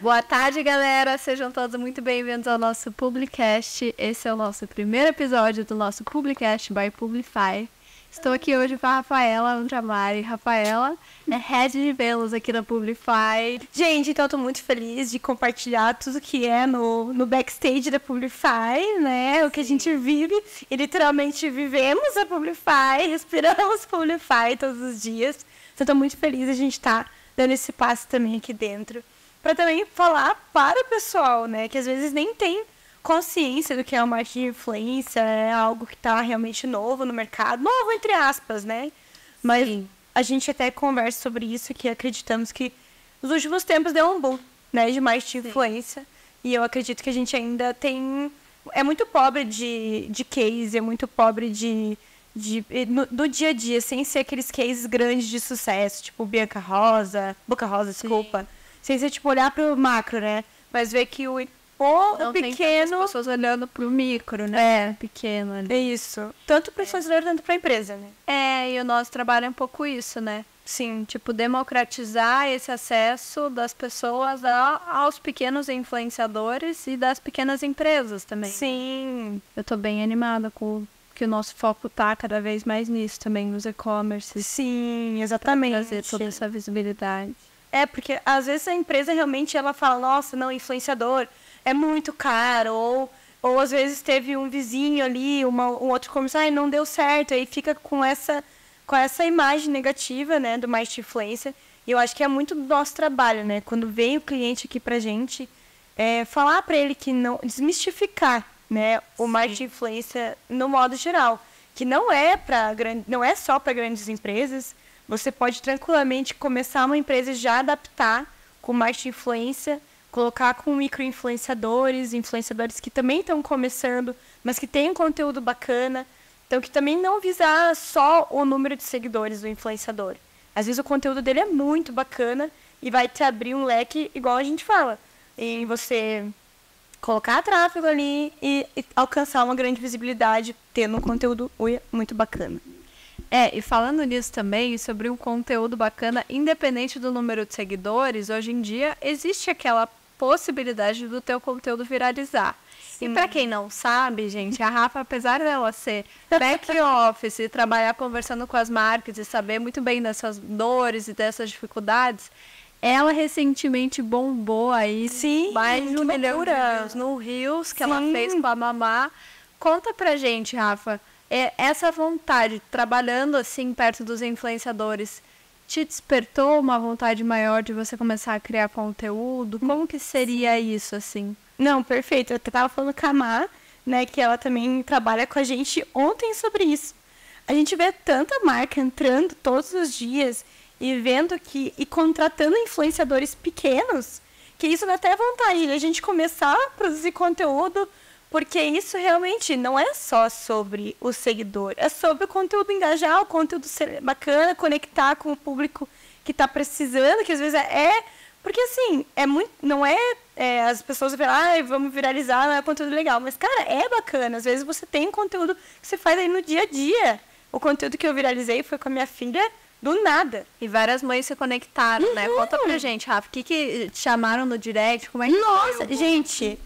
Boa tarde, galera. Sejam todos muito bem-vindos ao nosso Publicast. Esse é o nosso primeiro episódio do nosso Publicast by Publify. Estou aqui hoje com a Rafaela Andramari. Rafaela é head de vendas aqui na Publify. Gente, então eu tô muito feliz de compartilhar tudo que é no backstage da Publify, né? O que a gente vive e literalmente vivemos a Publify, respiramos Publify todos os dias. Então eu tô muito feliz de a gente estar dando esse passo também aqui dentro. Para também falar para o pessoal, né? Que às vezes nem tem consciência do que é o marketing de influência, é algo que está realmente novo no mercado, novo entre aspas, né? Mas sim, a gente até conversa sobre isso, que acreditamos que nos últimos tempos deu um boom, né, de marketing de influência, e eu acredito que a gente ainda é muito pobre de case, é muito pobre do dia a dia, sem ser aqueles cases grandes de sucesso, tipo Boca Rosa, desculpa, sem ser tipo olhar para o macro, né, mas ver que o pequeno... Tem as pessoas olhando pro micro, né? Pequeno ali. É isso. Tanto para o influenciador, tanto para a empresa, né? E o nosso trabalho é um pouco isso, né? Sim. Tipo, democratizar esse acesso das pessoas aos pequenos influenciadores e das pequenas empresas também. Sim. Eu tô bem animada com que o nosso foco tá cada vez mais nisso também, nos e-commerce. Sim, exatamente. Pra trazer toda essa visibilidade. Porque às vezes a empresa realmente ela fala, nossa, não, influenciador é muito caro, ou às vezes teve um vizinho ali, um outro comercial, não deu certo, aí fica com essa imagem negativa, né, do marketing influência, e eu acho que é muito do nosso trabalho, né, quando vem o cliente aqui pra gente, falar pra ele que não, desmistificar, né, o marketing influência no modo geral, que não é só para grandes empresas, você pode tranquilamente começar uma empresa e já adaptar com marketing influência, colocar com micro-influenciadores, influenciadores que também estão começando, mas que têm um conteúdo bacana. Então, que também não visar só o número de seguidores do influenciador. Às vezes o conteúdo dele é muito bacana e vai te abrir um leque, igual a gente fala, em você colocar tráfego ali e alcançar uma grande visibilidade tendo um conteúdo muito bacana. E falando nisso também, sobre um conteúdo bacana, independente do número de seguidores, hoje em dia existe aquela possibilidade do teu conteúdo viralizar. Sim. E para quem não sabe, gente, a Rafa, apesar dela ser back-office e trabalhar conversando com as marcas e saber muito bem dessas dores e dessas dificuldades, ela recentemente bombou aí mais de 1 milhão de views no Reels que ela fez com a Mamá. Conta pra gente, Rafa, essa vontade, trabalhando assim perto dos influenciadores, te despertou uma vontade maior de você começar a criar conteúdo? Como que seria isso, assim? Não, perfeito. Eu tava falando com a Má, né, que ela também trabalha com a gente ontem sobre isso. A gente vê tanta marca entrando todos os dias e vendo e contratando influenciadores pequenos, que isso dá até vontade de a gente começar a produzir conteúdo, porque isso realmente não é só sobre o seguidor, é sobre o conteúdo engajar, o conteúdo ser bacana, conectar com o público que está precisando, que às vezes porque assim, não é as pessoas falam, vamos viralizar, não é conteúdo legal, mas cara, é bacana, às vezes você tem um conteúdo que você faz aí no dia a dia. O conteúdo que eu viralizei foi com a minha filha, do nada. E várias mães se conectaram, né? Conta pra gente, Rafa, o que te chamaram no direct, como é que Nossa, gente...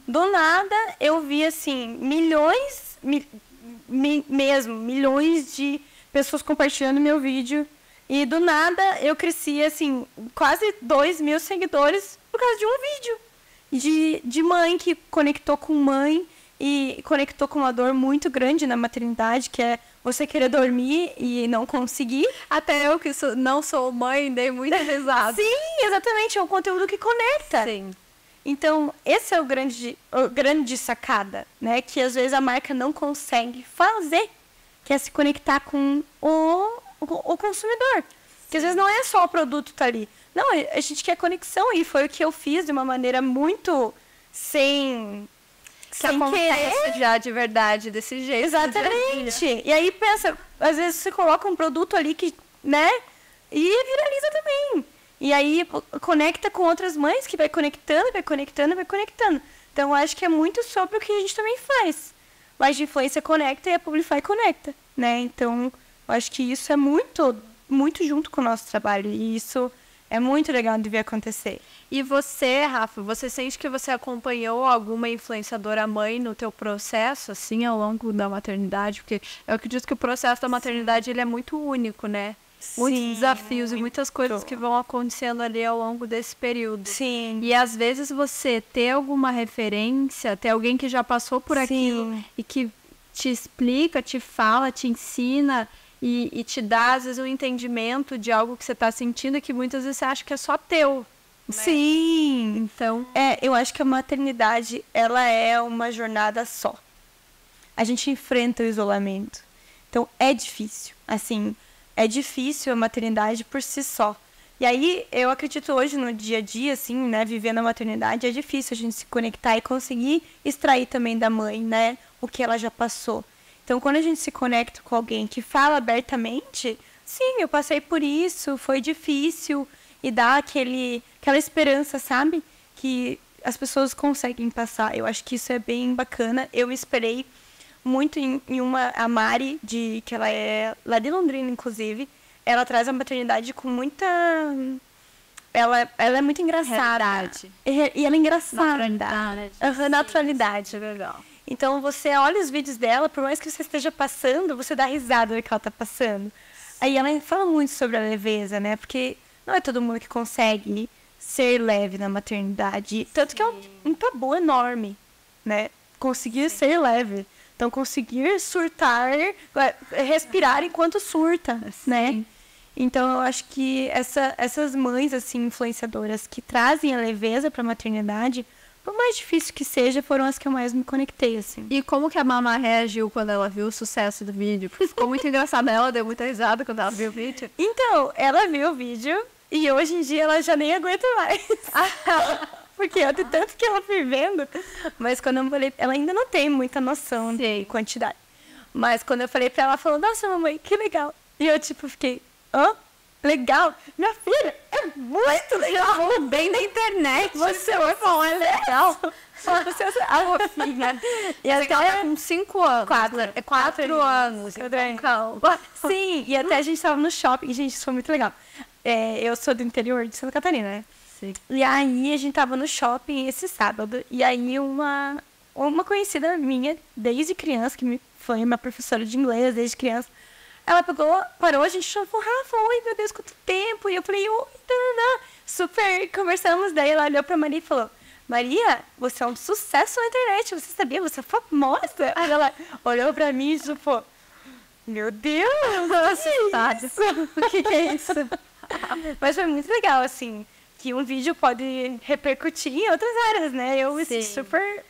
Do nada, eu vi, assim, milhões de pessoas compartilhando meu vídeo. E do nada, eu cresci, assim, quase 2.000 seguidores por causa de um vídeo. De mãe que conectou com mãe e conectou com uma dor muito grande na maternidade, que é você querer dormir e não conseguir. Até eu, que não sou mãe, dei muita risada. Sim, exatamente, é um conteúdo que conecta. Sim. Então, esse é o grande sacada, né? Que às vezes a marca não consegue fazer, que é se conectar com o consumidor. Que às vezes não é só o produto tá ali. Não, a gente quer conexão e foi o que eu fiz de uma maneira muito sem querer. Já de verdade, desse jeito. Exatamente. E aí pensa, às vezes você coloca um produto ali que, né? E viraliza também. E aí conecta com outras mães que vai conectando. Então, eu acho que é muito sobre o que a gente também faz. Mas de influência conecta e a Publify conecta, né? Então, eu acho que isso é muito, muito junto com o nosso trabalho. E isso É muito legal de ver acontecer. E você, Rafa, você sente que você acompanhou alguma influenciadora mãe no teu processo, assim, ao longo da maternidade? Porque eu acredito que o processo da maternidade, ele é muito único, né? Muitos desafios e muitas coisas que vão acontecendo ali ao longo desse período. Sim. E às vezes você ter alguma referência, ter alguém que já passou por aquilo e que te explica, te fala, te ensina e te dá, às vezes, um entendimento de algo que você está sentindo e que muitas vezes você acha que é só teu. Né? Sim. Então, eu acho que a maternidade, ela é uma jornada só. A gente enfrenta o isolamento. Então, é difícil. Assim, é difícil a maternidade por si só. E aí, eu acredito hoje, no dia a dia, assim, né, vivendo a maternidade, é difícil a gente se conectar e conseguir extrair também da mãe, né, o que ela já passou. Então, quando a gente se conecta com alguém que fala abertamente, sim, eu passei por isso, foi difícil, e dá aquela esperança, sabe? Que as pessoas conseguem passar. Eu acho que isso é bem bacana. Eu me esperei muito em a Mari, que ela é lá de Londrina, inclusive. Ela traz a maternidade com muita... Ela é muito engraçada. realidade. E ela é engraçada. Naturalidade. Naturalidade. É legal. Então, você olha os vídeos dela, por mais que você esteja passando, você dá risada do que ela tá passando. Aí ela fala muito sobre a leveza, né? Porque não é todo mundo que consegue ser leve na maternidade. Tanto que é um tabu enorme, né? Conseguir ser leve. Então, conseguir surtar, respirar enquanto surta, né? Então, eu acho que essas mães, assim, influenciadoras que trazem a leveza para a maternidade, por mais difícil que seja, foram as que eu mais me conectei, assim. E como que a Mama reagiu quando ela viu o sucesso do vídeo? Porque ficou muito engraçada, ela deu muita risada quando ela viu o vídeo. Então, ela viu o vídeo e hoje em dia ela já nem aguenta mais. Porque eu de tanto que ela foi vendo. Mas quando eu falei, ela ainda não tem muita noção de quantidade. Mas quando eu falei pra ela, ela falou, nossa, mamãe, que legal. E eu, tipo, fiquei, legal? Minha filha, é muito legal. Bem da internet. Você é bom, é legal. Você é a filha. E Você tá com 5 anos. 4. É 4 anos. Então, sim, e até a gente tava no shopping. Gente, isso foi muito legal. Eu sou do interior de Santa Catarina, né? Sim. E aí a gente tava no shopping esse sábado. E aí uma conhecida minha, desde criança, que foi minha professora de inglês desde criança, ela parou, a gente falou, Rafa, oi, meu Deus, quanto tempo. E eu falei, oi, super conversamos. Daí ela olhou pra Maria e falou, Maria, você é um sucesso na internet, você sabia? Você é famosa. Aí ela olhou pra mim e tipo, meu Deus, o que é isso? Mas foi muito legal, assim, que um vídeo pode repercutir em outras áreas, né? Eu me senti super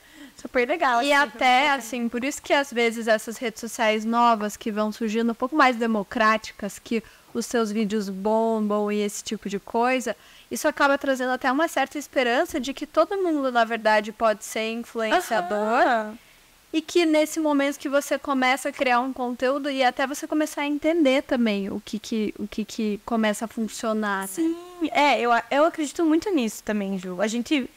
legal. E assim, até, assim, por isso que às vezes essas redes sociais novas que vão surgindo um pouco mais democráticas, que os seus vídeos bombam e esse tipo de coisa, isso acaba trazendo até uma certa esperança de que todo mundo, na verdade, pode ser influenciador. E que nesse momento que você começa a criar um conteúdo e até você começar a entender também o que começa a funcionar. Sim, né? Eu acredito muito nisso também, Ju. A gente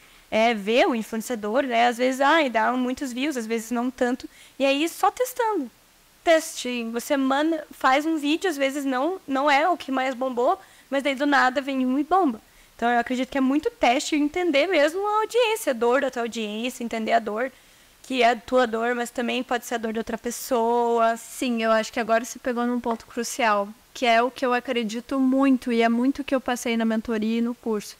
vê o influenciador, né? Às vezes, dá muitos views, às vezes não tanto. E aí, só testando. Testing. Você faz um vídeo, às vezes não é o que mais bombou, mas daí do nada vem um e bomba. Então, eu acredito que é muito teste e entender mesmo a audiência, a dor da tua audiência, entender a dor, que é a tua dor, mas também pode ser a dor de outra pessoa. Sim, eu acho que agora você pegou num ponto crucial, que é o que eu acredito muito, e é muito o que eu passei na mentoria e no curso,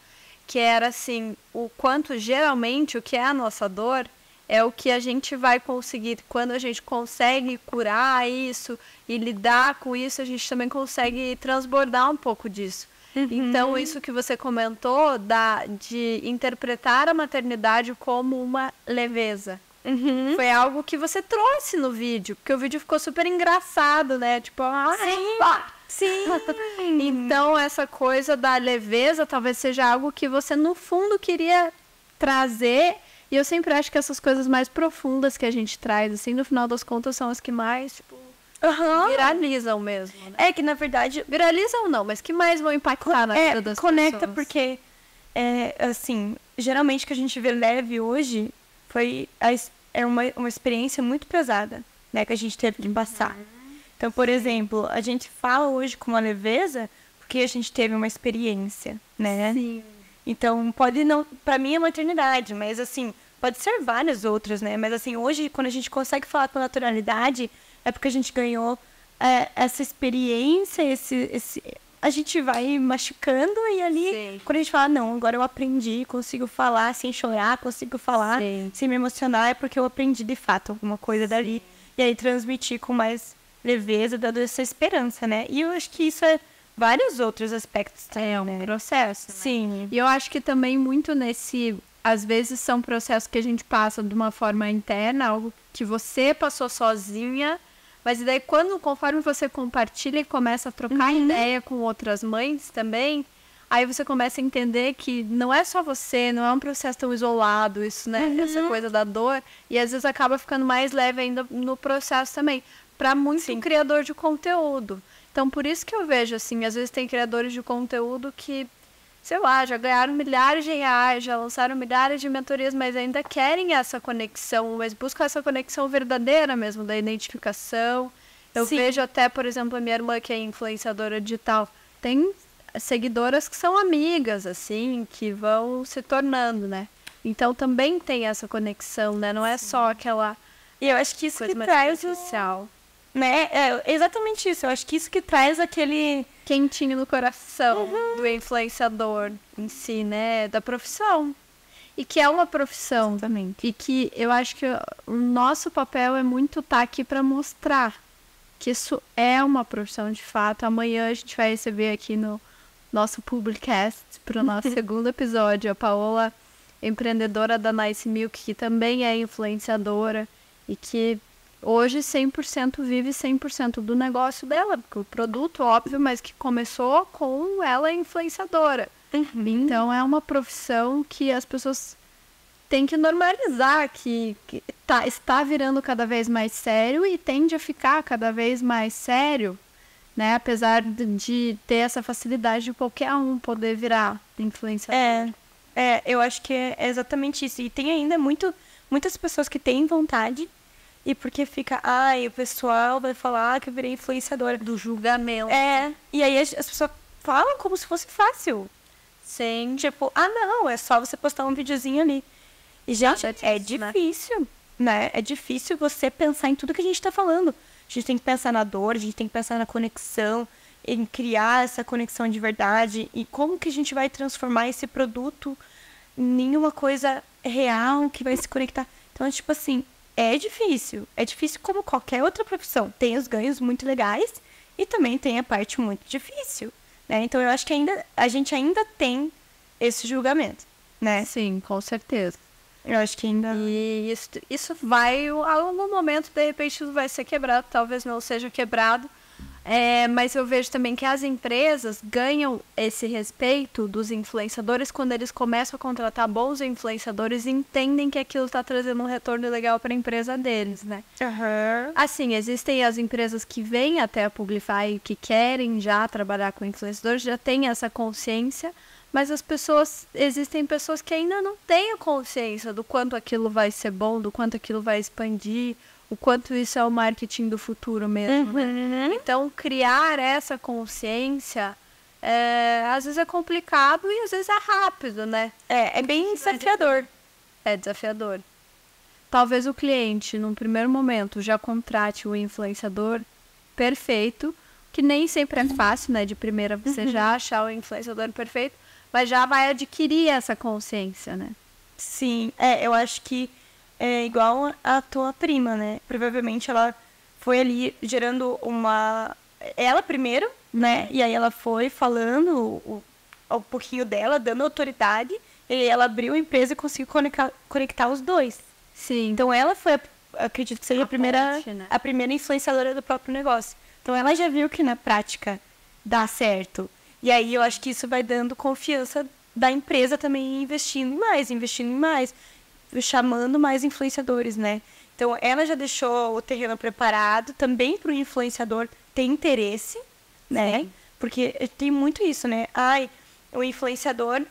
que era assim, o quanto geralmente o que é a nossa dor é o que a gente vai conseguir. Quando a gente consegue curar isso e lidar com isso, a gente também consegue transbordar um pouco disso. Então, isso que você comentou de interpretar a maternidade como uma leveza. Foi algo que você trouxe no vídeo, porque o vídeo ficou super engraçado, né? Tipo, Sim. Então, essa coisa da leveza talvez seja algo que você, no fundo, queria trazer. E eu sempre acho que essas coisas mais profundas que a gente traz, assim, no final das contas, são as que mais, tipo, viralizam mesmo, né? É que, na verdade... Viralizam não, mas que mais vão impactar na vida das conecta pessoas. Porque, assim, geralmente o que a gente vê leve hoje é uma experiência muito pesada, né? Que a gente teve que passar. Então, por exemplo, a gente fala hoje com uma leveza porque a gente teve uma experiência, né? Sim. Então, pode não... Pra mim é maternidade, mas assim, pode ser várias outras, né? Mas assim, hoje, quando a gente consegue falar com naturalidade, é porque a gente ganhou essa experiência, a gente vai machucando e ali, Sim. quando a gente fala, não, agora eu aprendi, consigo falar sem chorar, consigo falar Sim. sem me emocionar, é porque eu aprendi de fato alguma coisa dali. E aí transmitir com mais leveza, dando essa esperança, né? E eu acho que isso é vários outros aspectos também, É um né? processo, né? Sim. E eu acho que também muito às vezes são processos que a gente passa de uma forma interna, algo que você passou sozinha, mas daí conforme você compartilha e começa a trocar ideia com outras mães também, aí você começa a entender que não é só você, não é um processo tão isolado, isso, né? Essa coisa da dor, e às vezes acaba ficando mais leve ainda no processo também, para muito criador de conteúdo. Então, por isso que eu vejo, assim, às vezes tem criadores de conteúdo que, sei lá, já ganharam milhares de reais, já lançaram milhares de mentorias, mas ainda querem essa conexão, mas buscam essa conexão verdadeira mesmo, da identificação. Eu vejo até, por exemplo, a minha irmã, que é influenciadora digital, tem seguidoras que são amigas, assim, que vão se tornando, né? Então, também tem essa conexão, né? Não é só aquela E eu acho que isso coisa que mais traz superficial. né? É exatamente isso. Eu acho que isso que traz aquele Quentinho no coração do influenciador em si, né? Da profissão. E que é uma profissão também. E que eu acho que o nosso papel é muito estar aqui para mostrar que isso é uma profissão de fato. Amanhã a gente vai receber aqui no nosso Publicast, para o nosso segundo episódio, a Paola, empreendedora da Nice Milk, que também é influenciadora e que hoje 100% vive 100% do negócio dela, porque o produto, óbvio, mas que começou com ela influenciadora. Então é uma profissão que as pessoas têm que normalizar, que está virando cada vez mais sério e tende a ficar cada vez mais sério, né? Apesar de ter essa facilidade de qualquer um poder virar influenciador. Eu acho que é exatamente isso. E tem ainda muitas pessoas que têm vontade e porque fica, o pessoal vai falar que eu virei influenciadora. Do julgamento. E aí as pessoas falam como se fosse fácil. Sim. Tipo, não, é só você postar um videozinho ali. E, gente, é difícil, né? É difícil você pensar em tudo que a gente tá falando. A gente tem que pensar na dor, a gente tem que pensar na conexão, em criar essa conexão de verdade e como que a gente vai transformar esse produto em uma coisa real que vai se conectar. Então, tipo assim, é difícil. É difícil como qualquer outra profissão. Tem os ganhos muito legais e também tem a parte muito difícil, né? Então, eu acho que a gente ainda tem esse julgamento, né? Sim, com certeza. Eu acho que ainda... E isso vai, em algum momento, de repente, isso vai ser quebrado. Talvez não seja quebrado. Mas eu vejo também que as empresas ganham esse respeito dos influenciadores quando eles começam a contratar bons influenciadores e entendem que aquilo está trazendo um retorno legal para a empresa deles, né? Assim, existem as empresas que vêm até a Publify e que querem já trabalhar com influenciadores, já têm essa consciência, mas existem pessoas que ainda não têm a consciência do quanto aquilo vai ser bom, do quanto aquilo vai expandir, o quanto isso é o marketing do futuro mesmo. Né? Então, criar essa consciência, às vezes é complicado e às vezes é rápido, né? É bem desafiador. É desafiador. Talvez o cliente, num primeiro momento, já contrate o influenciador perfeito, que nem sempre é fácil, né? De primeira você já achar o influenciador perfeito, mas já vai adquirir essa consciência, né? Sim, eu acho que é igual a tua prima, né? Provavelmente ela foi ali gerando ela primeiro, né? E aí ela foi falando um pouquinho dela, dando autoridade, e aí ela abriu a empresa e conseguiu conectar os dois. Sim. Então ela foi, acredito que seja ponte, né? a primeira influenciadora do próprio negócio. Então ela já viu que na prática dá certo. E aí eu acho que isso vai dando confiança da empresa também investindo em mais, chamando mais influenciadores, né? Então ela já deixou o terreno preparado também para o influenciador ter interesse, né? Sim. Porque tem muito isso, né? O influenciador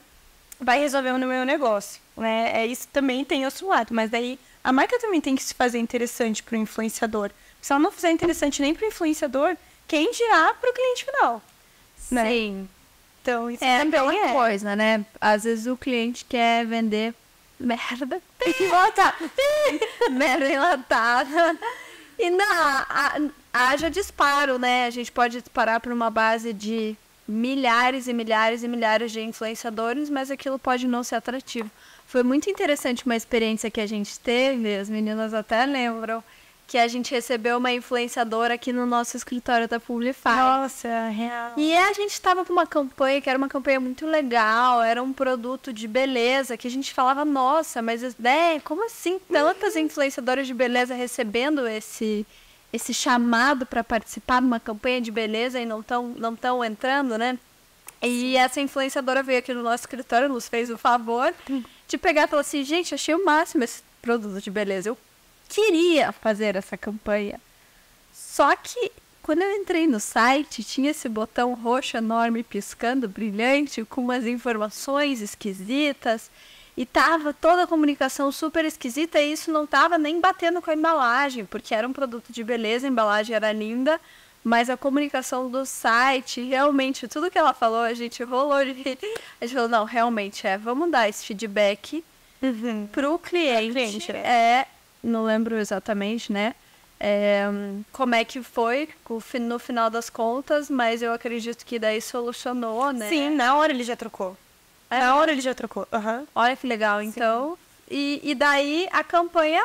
vai resolver o meu negócio, né? Isso também tem outro lado, mas daí a marca também tem que se fazer interessante para o influenciador. Se ela não fizer interessante nem para o influenciador, quem dirá para o cliente final? né? Sim. Então, isso É também aquela coisa, né? Às vezes o cliente quer vender merda. Tem que botar merda enlatada. E haja disparo, né? A gente pode disparar para uma base de milhares e milhares e milhares de influenciadores, mas aquilo pode não ser atrativo. Foi muito interessante uma experiência que a gente teve, as meninas até lembram, que a gente recebeu uma influenciadora aqui no nosso escritório da Publify. Nossa, real. E a gente estava com uma campanha que era uma campanha muito legal, era um produto de beleza, que a gente falava, nossa, mas como assim tantas influenciadoras de beleza recebendo esse chamado para participar de uma campanha de beleza e não tão entrando, né? E essa influenciadora veio aqui no nosso escritório, nos fez o favor de pegar e falar assim, gente, achei o máximo esse produto de beleza, eu queria fazer essa campanha. Só que quando eu entrei no site, tinha esse botão roxo enorme piscando, brilhante, com umas informações esquisitas. E tava toda a comunicação super esquisita e isso não tava nem batendo com a embalagem, porque era um produto de beleza, a embalagem era linda, mas a comunicação do site, realmente, tudo que ela falou, a gente rolou de rir. A gente falou, não, realmente vamos dar esse feedback pro cliente. Não lembro exatamente, né? Como é que foi no final das contas, mas eu acredito que daí solucionou, né? Sim, na hora ele já trocou. Na hora ele já trocou. Olha que legal, então. E daí a campanha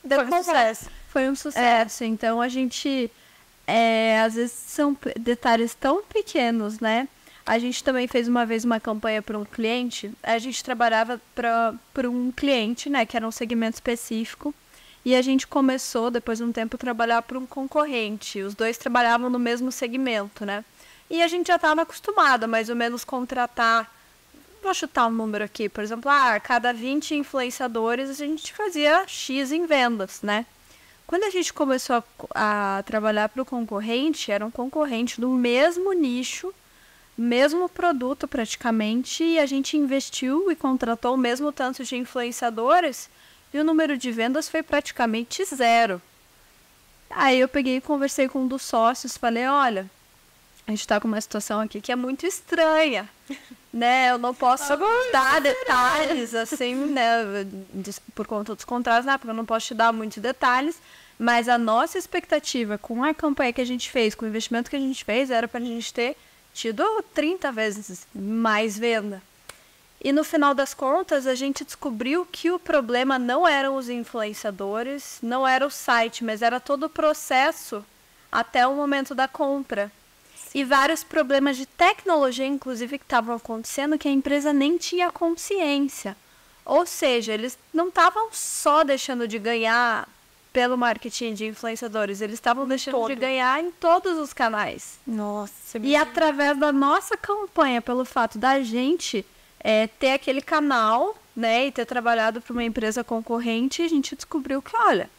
Foi um sucesso. Foi um sucesso. Então a gente, às vezes são detalhes tão pequenos, né? A gente também fez uma vez uma campanha para um cliente. A gente trabalhava para um cliente, né? Que era um segmento específico. E a gente começou, depois de um tempo, a trabalhar para um concorrente. Os dois trabalhavam no mesmo segmento, né? E a gente já estava acostumado a mais ou menos contratar, vou chutar um número aqui, por exemplo, cada 20 influenciadores a gente fazia X em vendas, né? Quando a gente começou a trabalhar para o concorrente, era um concorrente do mesmo nicho, mesmo produto praticamente, e a gente investiu e contratou o mesmo tanto de influenciadores, e o número de vendas foi praticamente 0. Aí eu peguei e conversei com um dos sócios, falei, olha, a gente está com uma situação aqui que é muito estranha, né? Eu não posso dar detalhes, assim, né? Por conta dos contratos, né? Porque eu não posso te dar muitos detalhes, mas a nossa expectativa com a campanha que a gente fez, com o investimento que a gente fez, era para a gente ter tido 30 vezes mais venda. E no final das contas, a gente descobriu que o problema não eram os influenciadores, não era o site, mas era todo o processo até o momento da compra. E vários problemas de tecnologia, inclusive, que estavam acontecendo, que a empresa nem tinha consciência. Ou seja, eles não estavam só deixando de ganhar pelo marketing de influenciadores, eles estavam deixando de ganhar em todos os canais. Nossa. E através da nossa campanha, pelo fato da gente ter aquele canal, né, e ter trabalhado para uma empresa concorrente, a gente descobriu que, olha,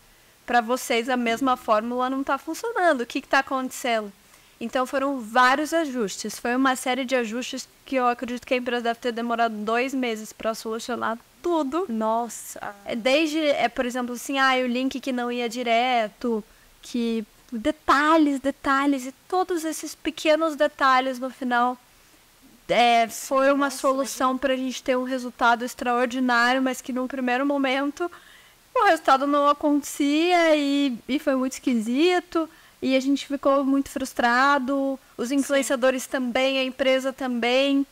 para vocês a mesma fórmula não está funcionando. O que está acontecendo? Então foram vários ajustes. Foi uma série de ajustes que eu acredito que a empresa deve ter demorado 2 meses para solucionar tudo. Nossa. Desde, por exemplo, assim, o link que não ia direto, que detalhes, e todos esses pequenos detalhes no final foi uma solução para a gente ter um resultado extraordinário, mas que num primeiro momento o resultado não acontecia e foi muito esquisito. E a gente ficou muito frustrado, os influenciadores também, a empresa também.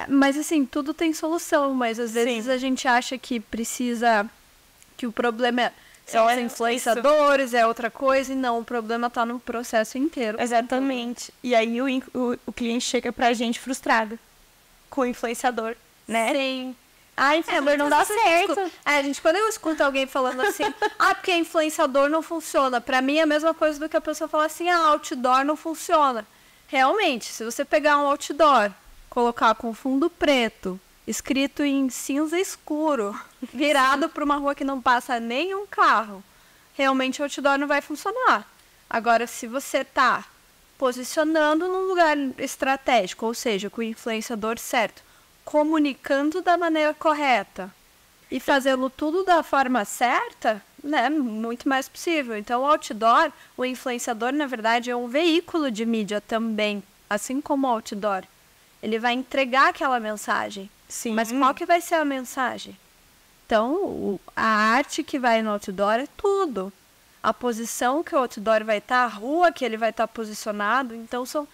Mas assim, tudo tem solução, mas às vezes a gente acha que que o problema são os influenciadores, é outra coisa, e não, o problema está no processo inteiro. Exatamente. E aí o cliente chega pra gente frustrado com o influenciador, né? Sim. Influenciador não dá certo. Gente, quando eu escuto alguém falando assim, porque influenciador não funciona, pra mim é a mesma coisa do que a pessoa falar assim, outdoor não funciona. Realmente, se você pegar um outdoor, colocar com fundo preto, escrito em cinza escuro, virado para uma rua que não passa nenhum carro, realmente o outdoor não vai funcionar. Agora, se você tá posicionando num lugar estratégico, ou seja, com o influenciador certo, comunicando da maneira correta e fazendo tudo da forma certa, né, muito mais possível. Então, o outdoor, o influenciador, na verdade, é um veículo de mídia também, assim como o outdoor. Ele vai entregar aquela mensagem. Sim. Mas qual que vai ser a mensagem? Então, a arte que vai no outdoor é tudo. A posição que o outdoor vai estar, a rua que ele vai estar posicionado. Então, são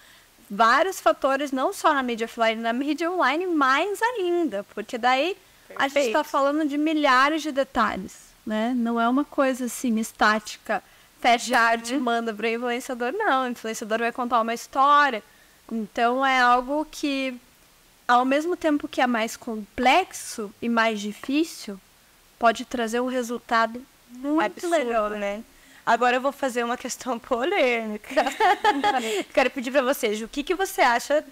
vários fatores, não só na mídia offline, na mídia online, mais ainda. Porque daí a gente está falando de milhares de detalhes, né? Não é uma coisa assim, estática. Fecha a arte, manda para o influenciador. Não, o influenciador vai contar uma história. Então, é algo que, ao mesmo tempo que é mais complexo e mais difícil, pode trazer um resultado muito absurdo, legal, né? Agora eu vou fazer uma questão polêmica. Quero pedir para você, Ju, o que você acha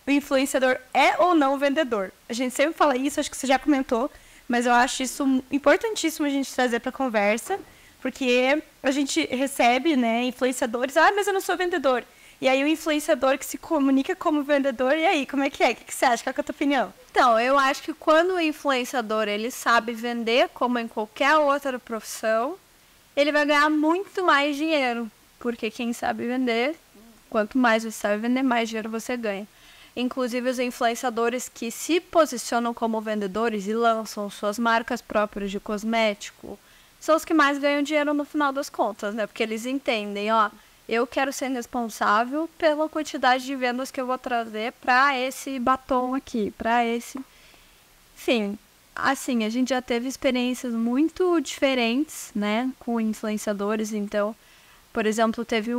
o influenciador é ou não vendedor? A gente sempre fala isso, acho que você já comentou, mas eu acho isso importantíssimo a gente trazer para a conversa, porque a gente recebe, né, influenciadores, mas eu não sou vendedor. E aí o influenciador que se comunica como vendedor, e aí, como é que é? O que você acha? Qual é a tua opinião? Então, eu acho que quando o influenciador ele sabe vender, como em qualquer outra profissão, ele vai ganhar muito mais dinheiro. Porque quem sabe vender, quanto mais você sabe vender, mais dinheiro você ganha. Inclusive, os influenciadores que se posicionam como vendedores e lançam suas marcas próprias de cosmético, são os que mais ganham dinheiro no final das contas, né? Porque eles entendem, eu quero ser responsável pela quantidade de vendas que eu vou trazer para esse batom aqui, para esse... Enfim, assim, a gente já teve experiências muito diferentes, né, com influenciadores. Então, por exemplo, teve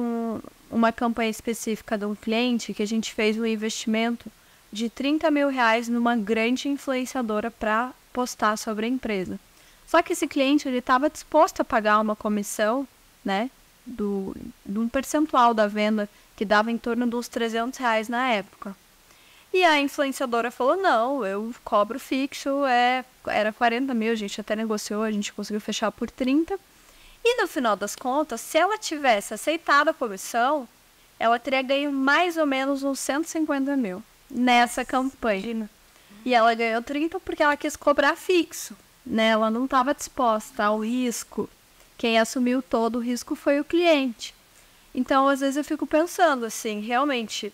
uma campanha específica de um cliente que a gente fez um investimento de R$30 mil numa grande influenciadora para postar sobre a empresa. Só que esse cliente ele estava disposto a pagar uma comissão, né, de um percentual da venda, que dava em torno dos R$300 na época. E a influenciadora falou, não, eu cobro fixo, era 40 mil, a gente até negociou, a gente conseguiu fechar por 30. E no final das contas, se ela tivesse aceitado a comissão, ela teria ganho mais ou menos uns 150 mil nessa campanha. E ela ganhou 30 porque ela quis cobrar fixo, né? Ela não estava disposta ao risco. Quem assumiu todo o risco foi o cliente. Então, às vezes eu fico pensando assim, realmente,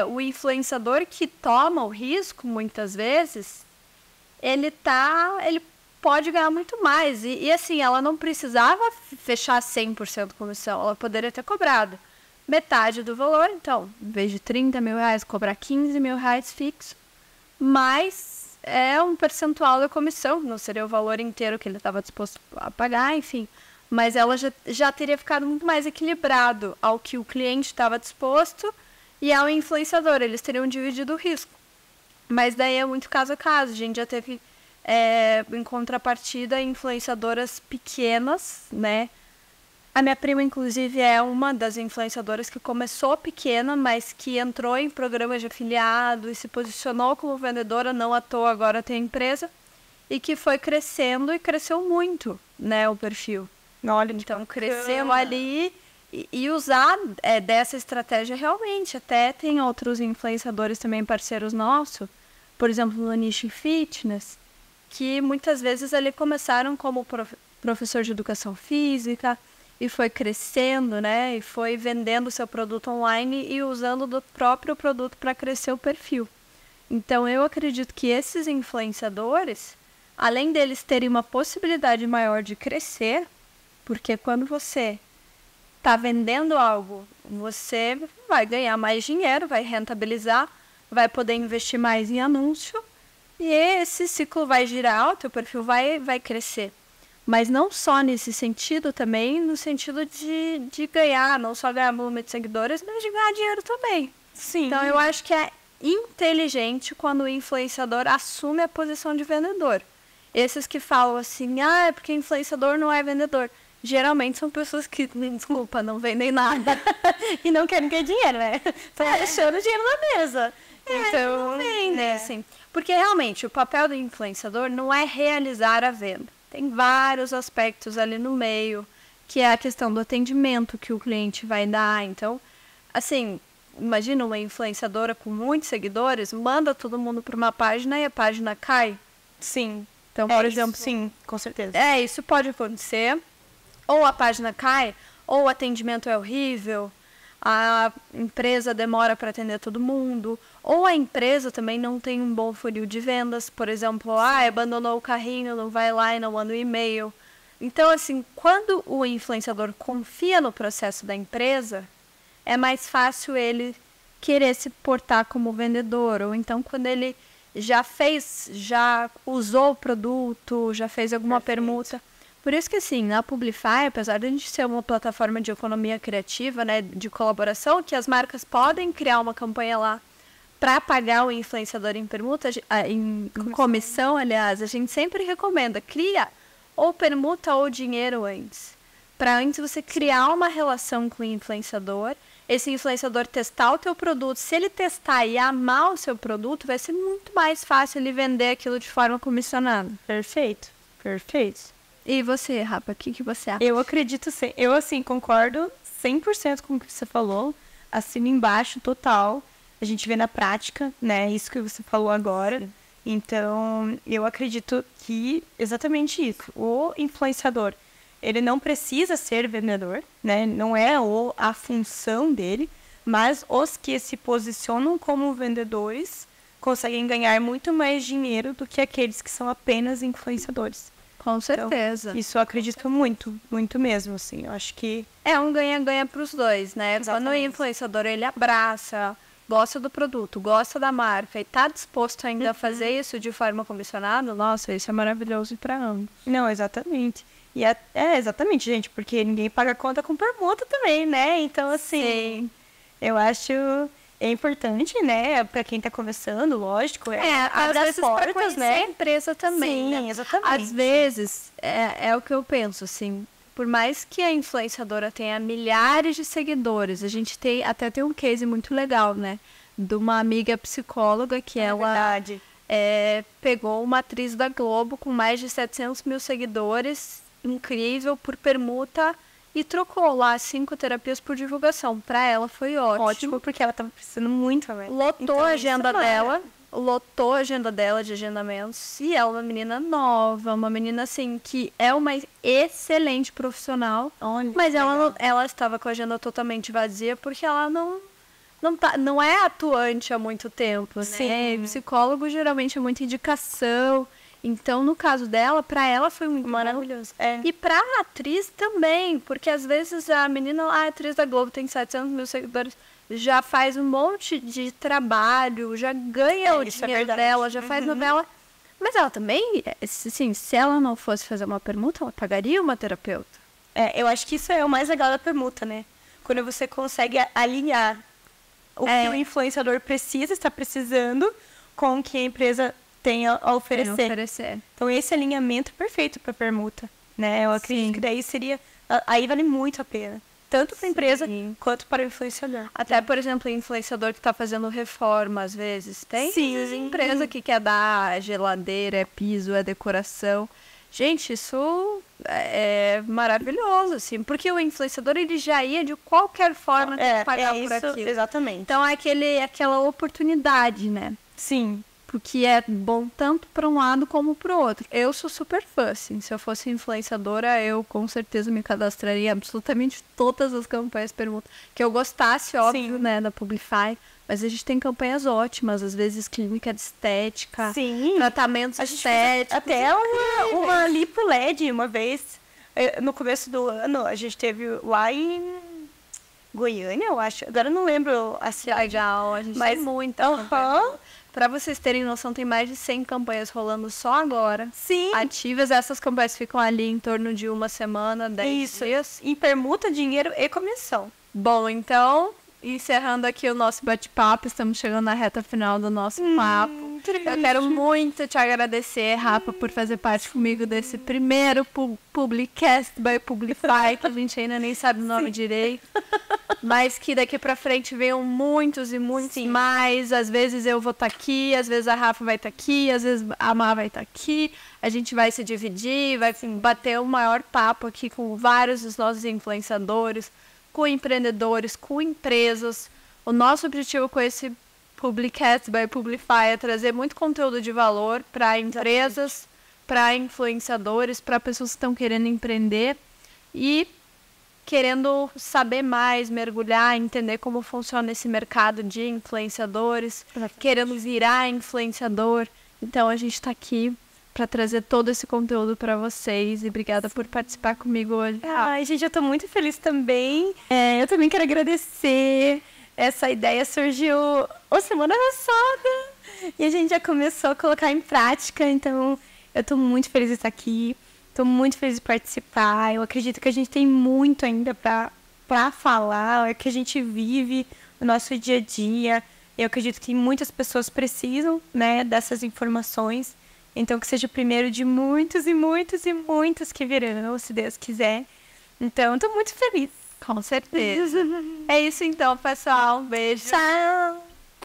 o influenciador que toma o risco, muitas vezes, ele pode ganhar muito mais. E assim, ela não precisava fechar 100% comissão, ela poderia ter cobrado metade do valor. Então, em vez de R$30 mil, cobrar R$15 mil fixo, mas é um percentual da comissão, não seria o valor inteiro que ele estava disposto a pagar, enfim. Mas ela já teria ficado muito mais equilibrado ao que o cliente estava disposto e ao influenciador. Eles teriam dividido o risco. Mas daí é muito caso a caso. A gente já teve, em contrapartida, influenciadoras pequenas, né? A minha prima, inclusive, é uma das influenciadoras que começou pequena, mas que entrou em programas de afiliado e se posicionou como vendedora, não à toa agora tem empresa, e que foi crescendo e cresceu muito, né, o perfil. Olha, então, cresceu ali e usar dessa estratégia realmente. Até tem outros influenciadores também parceiros nossos, por exemplo, no nicho fitness, que muitas vezes ali começaram como professor de educação física e foi crescendo, né? E foi vendendo seu produto online e usando do próprio produto para crescer o perfil. Então, eu acredito que esses influenciadores, além deles terem uma possibilidade maior de crescer, porque quando você está vendendo algo, você vai ganhar mais dinheiro, vai rentabilizar, vai poder investir mais em anúncio e esse ciclo vai girar, o teu perfil vai crescer. Mas não só nesse sentido também, no sentido de ganhar, não só ganhar volume de seguidores, mas de ganhar dinheiro também. Sim. Então, eu acho que é inteligente quando o influenciador assume a posição de vendedor. Esses que falam assim, é porque influenciador não é vendedor. Geralmente são pessoas que, desculpa, não vendem nada. E não querem ganhar dinheiro, né? Estão deixando dinheiro na mesa. Então, não vendem, assim. Porque realmente o papel do influenciador não é realizar a venda. Tem vários aspectos ali no meio, que é a questão do atendimento que o cliente vai dar. Então, assim, imagina uma influenciadora com muitos seguidores, manda todo mundo para uma página e a página cai. Sim. Então, por exemplo... Sim, com certeza. Isso pode acontecer. Ou a página cai, ou o atendimento é horrível, a empresa demora para atender todo mundo, ou a empresa também não tem um bom funil de vendas, por exemplo, abandonou o carrinho, não vai lá e não manda um e-mail. Então, assim, quando o influenciador confia no processo da empresa, é mais fácil ele querer se portar como vendedor, ou então quando ele já usou o produto, já fez alguma permuta. Por isso que, assim, na Publify, apesar de a gente ser uma plataforma de economia criativa, né, de colaboração, que as marcas podem criar uma campanha lá para pagar o influenciador em permuta, em comissão, aliás, a gente sempre recomenda, cria ou permuta ou dinheiro antes. Para antes você criar uma relação com o influenciador, esse influenciador testar o teu produto. Se ele testar e amar o seu produto, vai ser muito mais fácil ele vender aquilo de forma comissionada. Perfeito, perfeito. E você, Rafa, o que você acha? Eu acredito sim. Eu, assim, concordo 100% com o que você falou. Assino embaixo, total. A gente vê na prática, né? Isso que você falou agora. Sim. Então, eu acredito que exatamente isso. O influenciador, ele não precisa ser vendedor, né? Não é a função dele. Mas os que se posicionam como vendedores conseguem ganhar muito mais dinheiro do que aqueles que são apenas influenciadores. Com certeza. Então, isso eu acredito muito, muito mesmo, assim. Eu acho que é um ganha-ganha para os dois, né? Exatamente. Quando o influenciador, ele abraça, gosta do produto, gosta da marca e tá disposto ainda a fazer isso de forma comissionada, nossa, isso é maravilhoso para ambos. Não, exatamente. E exatamente, gente, porque ninguém paga conta com permuta também, né? Então, assim, sim, eu acho... É importante, né? Para quem tá começando, lógico. Às vezes para conhecer, né? A empresa também. Sim, né? Exatamente. Às vezes, é o que eu penso, assim. Por mais que a influenciadora tenha milhares de seguidores, a gente até tem um case muito legal, né? De uma amiga psicóloga que ela pegou uma atriz da Globo com mais de 700 mil seguidores, incrível, por permuta, e trocou lá 5 terapias por divulgação. Pra ela foi ótimo. Ótimo, porque ela tava precisando muito também. Lotou a agenda dela. Lotou a agenda dela de agendamentos. E ela é uma menina nova, uma menina, assim, que é uma excelente profissional. Olha, mas ela estava com a agenda totalmente vazia porque ela não é atuante há muito tempo, né? Sim. Psicólogo geralmente é muita indicação. Então, no caso dela, pra ela foi muito maravilhoso. E pra atriz também, porque às vezes a menina, a atriz da Globo tem 700 mil seguidores, já faz um monte de trabalho, já ganha o dinheiro dela, já faz novela. Mas ela também, assim, se ela não fosse fazer uma permuta, ela pagaria uma terapeuta. Eu acho que isso é o mais legal da permuta, né? Quando você consegue alinhar o que o influenciador está precisando com o que a empresa tem a oferecer. Então, esse alinhamento é perfeito para permuta, né? Eu acredito que daí seria... Aí vale muito a pena. Tanto para a empresa quanto para o influenciador. Até, por exemplo, o influenciador que está fazendo reforma, às vezes. Tem empresa que quer dar geladeira, é piso, é decoração. Gente, isso é maravilhoso, assim. Porque o influenciador, ele já ia de qualquer forma ter que pagar por aquilo. Exatamente. Então, é aquela oportunidade, né? Sim. Porque é bom tanto para um lado como para o outro. Eu sou super fã, assim. Se eu fosse influenciadora, eu com certeza me cadastraria em absolutamente todas as campanhas permuta. Que eu gostasse, óbvio, né, da Publify. Mas a gente tem campanhas ótimas, às vezes clínica de estética, tratamentos estéticos. Até uma lipo LED uma vez, no começo do ano, a gente teve lá em Goiânia, eu acho. Agora eu não lembro a cidade. Legal, a gente tem muita. Para vocês terem noção, tem mais de 100 campanhas rolando só agora. Sim. Ativas, essas campanhas ficam ali em torno de uma semana, 10 dias. Em permuta, dinheiro e comissão. Bom, então, encerrando aqui o nosso bate-papo, estamos chegando na reta final do nosso papo. Eu quero muito te agradecer, Rafa, por fazer parte comigo desse primeiro Publicast by Publify, que a gente ainda nem sabe o nome direito. Mas que daqui pra frente venham muitos e muitos mais. Às vezes eu vou estar aqui, às vezes a Rafa vai estar aqui, às vezes a Má vai estar aqui. A gente vai se dividir, vai bater o maior papo aqui com vários dos nossos influenciadores, com empreendedores, com empresas. O nosso objetivo com esse Publicast by Publify é trazer muito conteúdo de valor para empresas, para influenciadores, para pessoas que estão querendo empreender. E querendo saber mais, mergulhar, entender como funciona esse mercado de influenciadores, querendo virar influenciador. Então a gente está aqui para trazer todo esse conteúdo para vocês. E obrigada por participar comigo hoje. Ai, gente, eu tô muito feliz também. Eu também quero agradecer. Essa ideia surgiu semana passada e a gente já começou a colocar em prática. Então, eu tô muito feliz de estar aqui. Tô muito feliz de participar. Eu acredito que a gente tem muito ainda para falar. É que a gente vive no nosso dia a dia. Eu acredito que muitas pessoas precisam, né, dessas informações. Então, que seja o primeiro de muitos e muitos e muitos que virão, se Deus quiser. Então, tô muito feliz. Com certeza. É isso então, pessoal. Um beijo. Tchau!